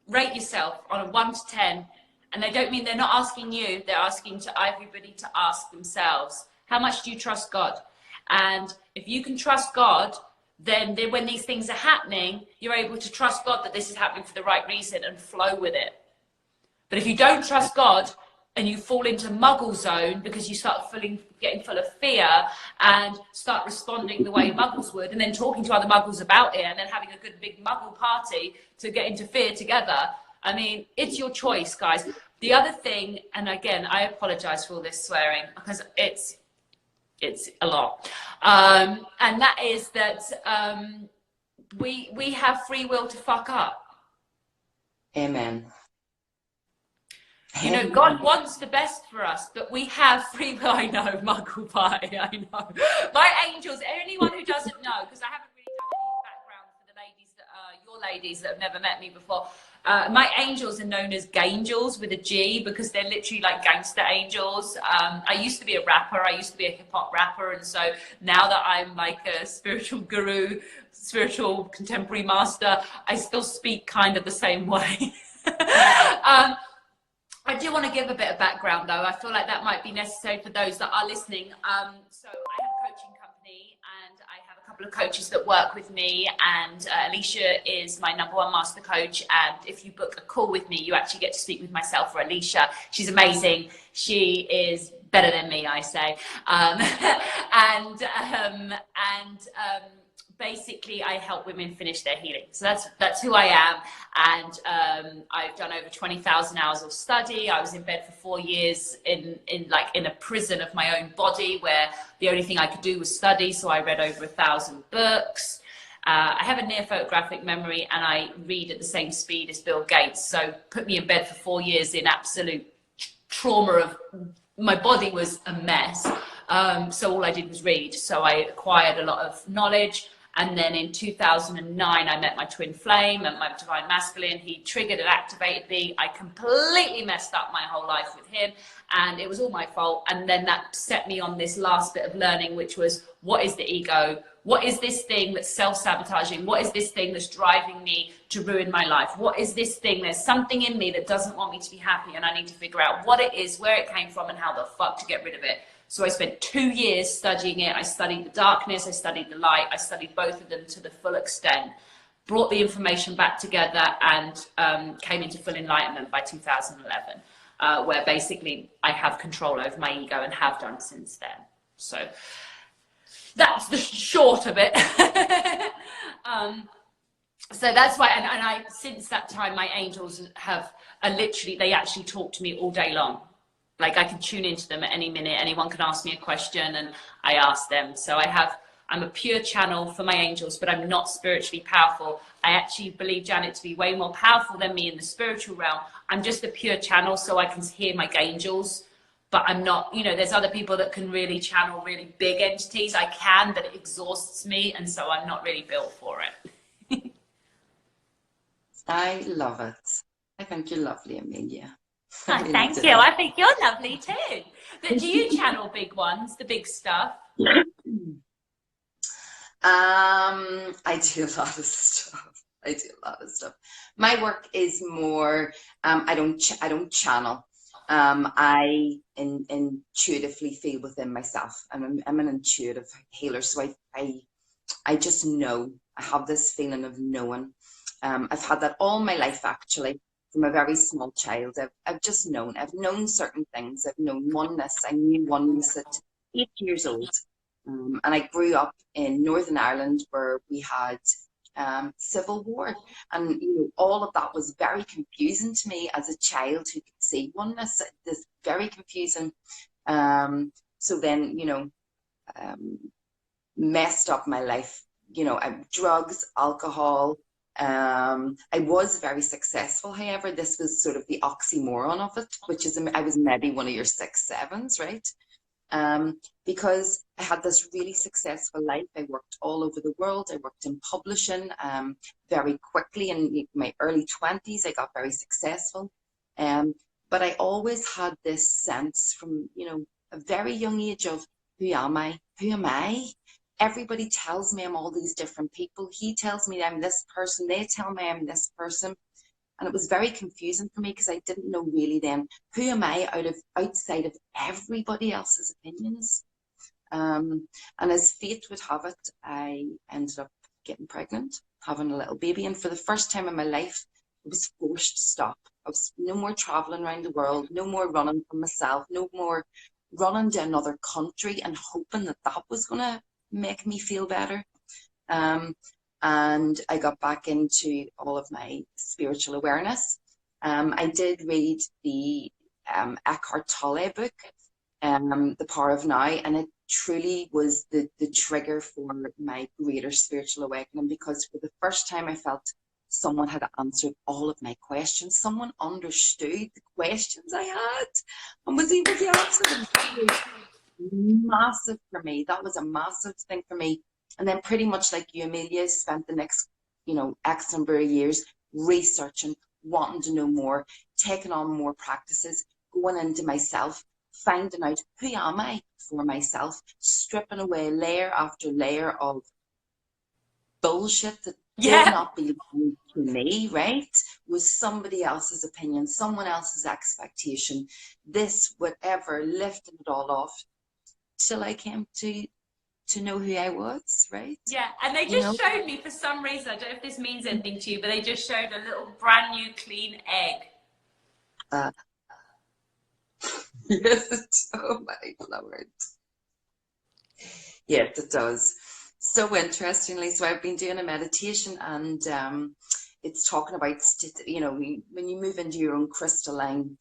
Rate yourself on a 1 to 10, and they don't mean they're not asking you, they're asking to everybody to ask themselves, how much do you trust God? And if you can trust God, then when these things are happening, you're able to trust God that this is happening for the right reason and flow with it. But if you don't trust God and you fall into muggle zone because you start getting full of fear and start responding the way muggles would and then talking to other muggles about it and then having a good big muggle party to get into fear together, I mean, it's your choice, guys. The other thing, and again, I apologize for all this swearing because it's a lot, and that is that we have free will to fuck up. Amen. You know, God wants the best for us, but we have free will. I know, muggle pie, I know. My angels, anyone who doesn't know, because I haven't really done any background for the ladies that are your ladies that have never met me before. My angels are known as Gangels with a G because they're literally like gangster angels. I used to be a rapper. I used to be a hip hop rapper. And so now that I'm like a spiritual guru, spiritual contemporary master, I still speak kind of the same way. I do want to give a bit of background though. I feel like that might be necessary for those that are listening. So I have a coaching company and I have a couple of coaches that work with me, and Alicia is my #1 master coach. And if you book a call with me, you actually get to speak with myself or Alicia. She's amazing. She is better than me, I say. basically I help women finish their healing. So that's who I am. And I've done over 20,000 hours of study. I was in bed for 4 years in a prison of my own body, where the only thing I could do was study. So I read over 1,000 books. I have a near photographic memory, and I read at the same speed as Bill Gates. So put me in bed for 4 years in absolute trauma of, my body was a mess. So all I did was read. So I acquired a lot of knowledge. And then in 2009, I met my twin flame and my divine masculine. He triggered and activated me. I completely messed up my whole life with him, and it was all my fault. And then that set me on this last bit of learning, which was, what is the ego? What is this thing that's self-sabotaging? What is this thing that's driving me to ruin my life? What is this thing? There's something in me that doesn't want me to be happy, and I need to figure out what it is, where it came from, and how the fuck to get rid of it. So I spent 2 years studying it. I studied the darkness, I studied the light, I studied both of them to the full extent, brought the information back together, and came into full enlightenment by 2011, where basically I have control over my ego and have done since then. So that's the short of it. So that's why, and I, since that time, my angels have literally, they actually talk to me all day long. Like, I can tune into them at any minute. Anyone can ask me a question and I ask them. So I'm a pure channel for my angels, but I'm not spiritually powerful. I actually believe Janet to be way more powerful than me in the spiritual realm. I'm just a pure channel, so I can hear my angels, but I'm not, you know, there's other people that can really channel really big entities. I can, but it exhausts me. And so I'm not really built for it. I love it. I think you're lovely, Amelia. Oh, thank you. I think you're lovely too. But do you channel big ones, the big stuff? I do a lot of stuff. I do a lot of stuff. My work is more, I don't channel. I intuitively feel within myself. I'm an intuitive healer, so I just know. I have this feeling of knowing. I've had that all my life, actually. From a very small child, I've just known. I've known certain things. I've known oneness. I knew oneness at 8 years old. And I grew up in Northern Ireland, where we had civil war. And, you know, all of that was very confusing to me as a child who could see oneness. This very confusing. So then, you know, messed up my life. You know, drugs, alcohol. I was very successful, however. This was sort of the oxymoron of it, which is I was maybe one of your 6 7s, right? Because I had this really successful life. I worked all over the world. I worked in publishing very quickly. In my early 20s, I got very successful. But I always had this sense from, you know, a very young age of, who am I? Who am I? Everybody tells me I'm all these different people. He tells me I'm this person. They tell me I'm this person. And it was very confusing for me, because I didn't know really then, who am I outside of everybody else's opinions. And as fate would have it, I ended up getting pregnant, having a little baby. And for the first time in my life, I was forced to stop. I was no more traveling around the world, no more running from myself, no more running to another country and hoping that that was going to make me feel better. And I got back into all of my spiritual awareness. I did read the Eckhart Tolle book, The Power of Now, and it truly was the trigger for my greater spiritual awakening, because for the first time I felt someone had answered all of my questions. Someone understood the questions I had and was able to answer them. Massive for me. That was a massive thing for me. And then, pretty much like you, Amelia, spent the next, you know, X number of years researching, wanting to know more, taking on more practices, going into myself, finding out who am I for myself, stripping away layer after layer of bullshit that did not belong to me, right? Was somebody else's opinion, someone else's expectation, this, whatever, lifting it all off, till I came to know who I was, right? Yeah, and they just showed me, for some reason, I don't know if this means anything to you, but they just showed a little brand new clean egg. Yes, oh my Lord. Yes, it does. So interestingly, so I've been doing a meditation, and it's talking about, you know, when you move into your own crystalline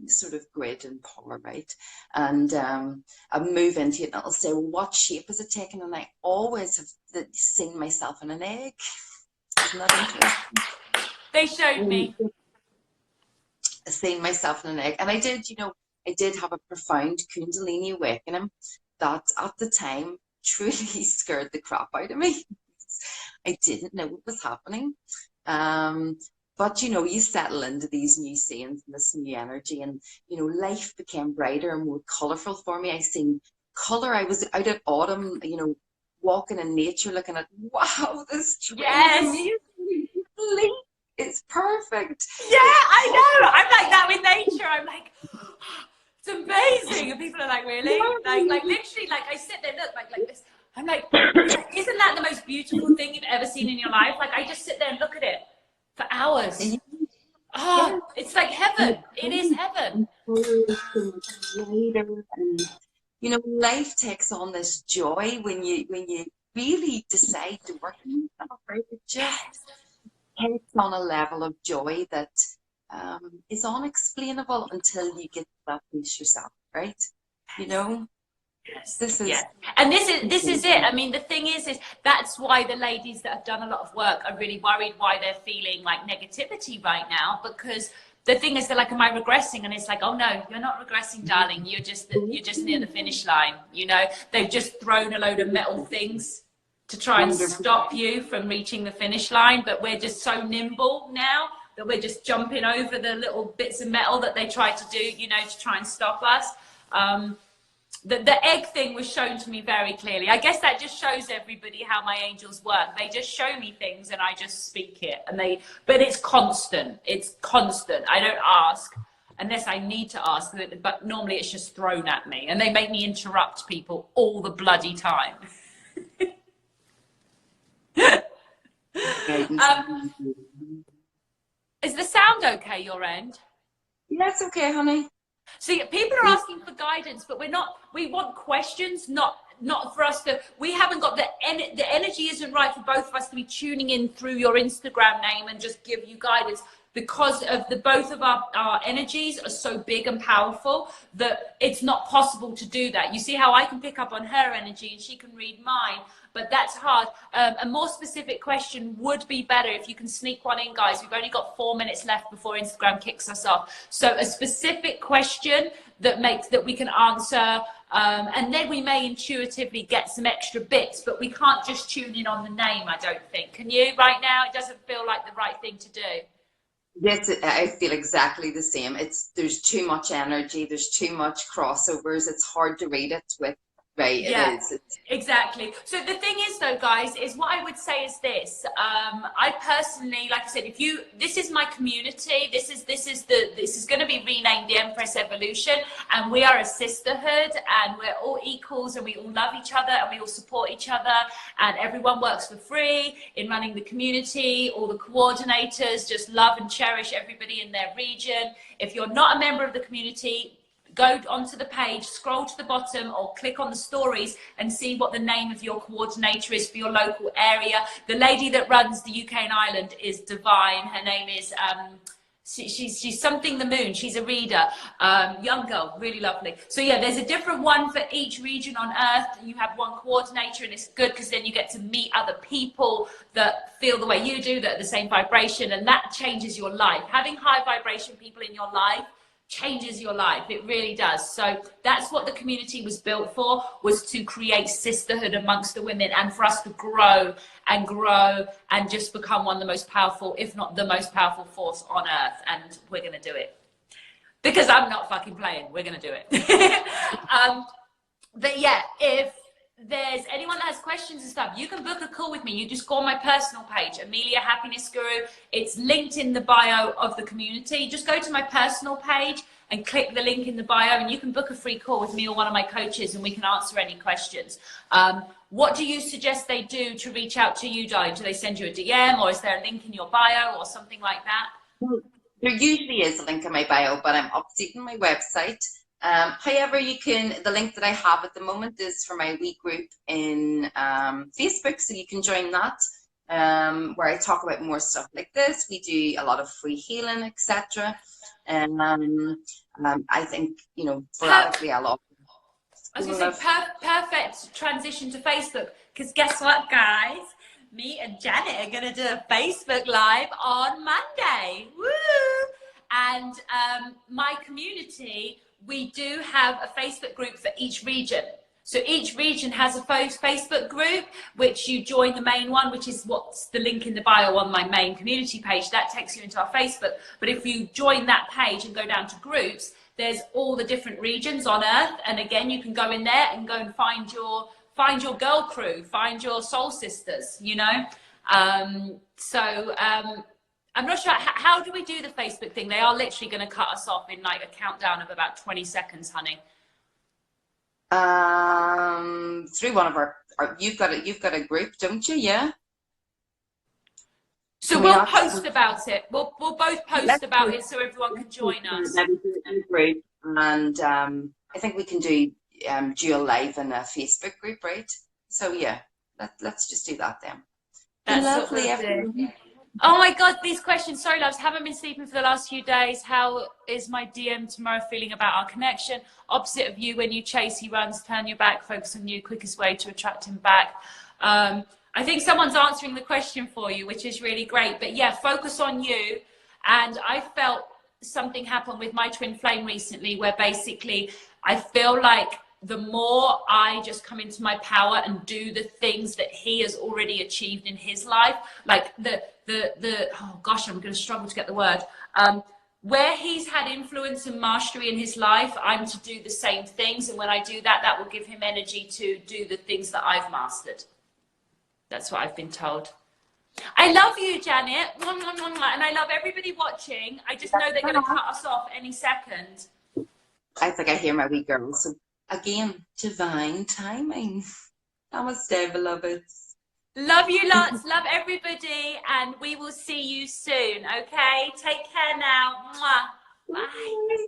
sort of grid and power, right? And I move into it, and it'll say, well, what shape is it taking? And I always have seen myself in an egg. Isn't that interesting? They showed me. Seeing myself in an egg, and I did, you know, I did have a profound Kundalini awakening that at the time truly scared the crap out of me. I didn't know what was happening. But you know, you settle into these new scenes and this new energy, and you know, life became brighter and more colourful for me. I seen colour. I was out at autumn, you know, walking in nature, looking at, wow, this tree is amazing. It's perfect. Yeah, I know. I'm like that with nature. I'm like, it's amazing. And people are like, really? Like literally, like I sit there, look, like this. I'm like, isn't that the most beautiful thing you've ever seen in your life? Like, I just sit there and look at it for hours. Oh, it's like heaven. It is heaven. You know, life takes on this joy when you really decide to work on yourself, right? It just takes on a level of joy that is unexplainable until you get to that piece yourself, right? You know, this is and this is it. I mean, the thing is that's why the ladies that have done a lot of work are really worried why they're feeling like negativity right now, because the thing is, they're like, am I regressing? And it's like, oh no, you're not regressing, darling. You're just near the finish line. You know, they've just thrown a load of metal things to try and stop you from reaching the finish line, but we're just so nimble now that we're just jumping over the little bits of metal that they try to do, you know, to try and stop us. The egg thing was shown to me very clearly. I guess that just shows everybody how my angels work. They just show me things and I just speak it. But it's constant. It's constant. I don't ask unless I need to ask, but normally it's just thrown at me. And they make me interrupt people all the bloody time. Is the sound okay your end? Yes, okay, honey. See, people are asking for guidance, but we want questions, not for us to, we haven't got the energy isn't right for both of us to be tuning in through your Instagram name and just give you guidance, because of both of our energies are so big and powerful that it's not possible to do that. You see how I can pick up on her energy and she can read mine, but that's hard. A more specific question would be better if you can sneak one in, guys. We've only got 4 minutes left before Instagram kicks us off. So a specific question that we can answer, and then we may intuitively get some extra bits, but we can't just tune in on the name, I don't think. Can you right now? It doesn't feel like the right thing to do. Yes, I feel exactly the same. There's too much energy, there's too much crossovers. It's hard to read it with, right? Yeah, it is. Exactly. So the thing is, though, guys, is what I would say is this. I personally, like I said, this is my community. This is going to be renamed the Empress Evolution, and we are a sisterhood, and we're all equals, and we all love each other, and we all support each other, and everyone works for free in running the community. All the coordinators just love and cherish everybody in their region. If you're not a member of the community, go onto the page, scroll to the bottom, or click on the stories and see what the name of your coordinator is for your local area. The lady that runs the UK and Ireland is divine. Her name is, she's something the moon. She's a reader, young girl, really lovely. So yeah, there's a different one for each region on Earth. You have one coordinator, and it's good because then you get to meet other people that feel the way you do, that are the same vibration, and that changes your life. Having high vibration people in your life changes your life. It really does. So that's what the community was built for, was to create sisterhood amongst the women, and for us to grow and just become one of the most powerful, if not the most powerful force on earth. And we're going to do it, because I'm not fucking playing. We're going to do it. But yeah, if there's anyone that has questions and stuff, you can book a call with me. You just go on my personal page, Amelia Happiness Guru. It's linked in the bio of the community. Just go to my personal page and click the link in the bio, and you can book a free call with me or one of my coaches, and we can answer any questions. What do you suggest they do to reach out to you, darling? Do they send you a DM, or is there a link in your bio or something like that? There usually is a link in my bio, but I'm updating my website. However, the link that I have at the moment is for my wee group in Facebook, so you can join that, where I talk about more stuff like this. We do a lot of free healing, etc. And I think, you know, sporadically a lot. I was going to say, perfect transition to Facebook, because guess what, guys? Me and Janet are going to do a Facebook Live on Monday. Woo! And my community, we do have a Facebook group for each region. So each region has a Facebook group, which you join the main one, which is what's the link in the bio on my main community page. That takes you into our Facebook. But if you join that page and go down to groups, there's all the different regions on Earth. And again, you can go in there and go and find your girl crew, find your soul sisters, you know. I'm not sure, how do we do the Facebook thing? They are literally going to cut us off in like a countdown of about 20 seconds, honey. Through one of our you've got a group, don't you? Yeah. So we'll post about it. We'll both post about it so everyone can join us. Group. And I think we can do dual live in a Facebook group, right? So yeah, let's just do that then. That's lovely. Oh my God, these questions. Sorry, loves. Haven't been sleeping for the last few days. How is my DM tomorrow feeling about our connection? Opposite of you, when you chase, he runs. Turn your back. Focus on you. Quickest way to attract him back. I think someone's answering the question for you, which is really great. But yeah, focus on you. And I felt something happen with my twin flame recently, where basically I feel like the more I just come into my power and do the things that he has already achieved in his life, like oh gosh, I'm going to struggle to get the word, where he's had influence and mastery in his life, I'm to do the same things. And when I do that, that will give him energy to do the things that I've mastered. That's what I've been told. I love you, Janet. And I love everybody watching. I just know they're going to cut us off any second. I think I hear my wee girl. So again, divine timing. Namaste, beloveds. Love you lots. Love everybody. And we will see you soon. Okay? Take care now. Mwah. Bye.